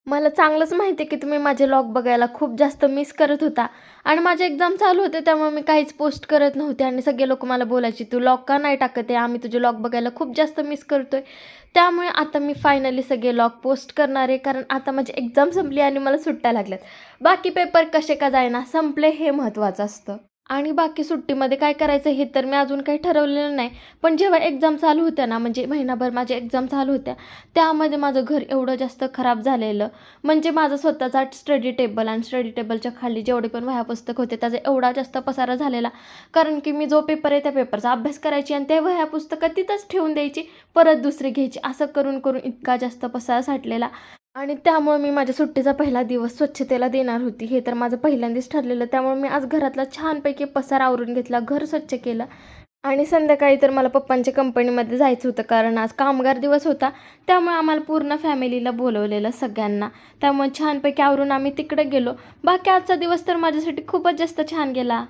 मला चांगलंच माहिती आहे की तुम्ही माझे व्लॉग बघायला खूप जास्त मिस करत होता आणि माझे एक्झाम चालू होते त्यामुळे मी काहीच पोस्ट करत नव्हते आणि सगळे लोक मला बोलायचे तू व्लॉग का नाही टाकत आहे, आम्ही तुझे व्लॉग बघायला खूप जास्त मिस करतोय. त्यामुळे आता मी फायनली सगळे व्लॉग पोस्ट करणार आहे, कारण आता माझी एक्झाम संपली आणि मला सुट्ट्या लागल्यात. बाकी पेपर कसे का जायना संपले हे महत्त्वाचं असतं. आणि बाकी सुट्टीमध्ये काय करायचं हे तर मी अजून काही ठरवलेलं नाही. पण जेव्हा एक्झाम चालू होत्या ना, म्हणजे महिनाभर माझ्या एक्झाम चालू होत्या, त्यामध्ये माझं घर एवढं जास्त खराब झालेलं, म्हणजे माझा स्वतःचा स्टडी टेबल आणि स्टडी टेबलच्या खाली जेवढे पण वह्या पुस्तक होते त्याचा एवढा जास्त पसारा झालेला. कारण की मी जो पेपर आहे त्या पेपरचा अभ्यास करायची आणि ते वह्या पुस्तकं तिथंच ठेवून द्यायची, परत दुसरी घ्यायची, असं करून करून इतका जास्त पसारा साठलेला. आणि त्यामुळे मी माझ्या सुट्टीचा पहिला दिवस स्वच्छतेला देणार होती. हे तर माझं पहिल्यांदाच ठरलेलं. त्यामुळे मी आज घरातला छानपैकी पसारा आवरून घेतला, घर स्वच्छ केलं आणि संध्याकाळी तर मला पप्पांच्या कंपनीमध्ये जायचं होतं, कारण आज कामगार दिवस होता. त्यामुळे आम्हाला पूर्ण फॅमिलीला बोलवलेलं सगळ्यांना. त्यामुळे छानपैकी आवरून आम्ही तिकडे गेलो. बाकी आजचा दिवस तर माझ्यासाठी खूपच जास्त छान गेला.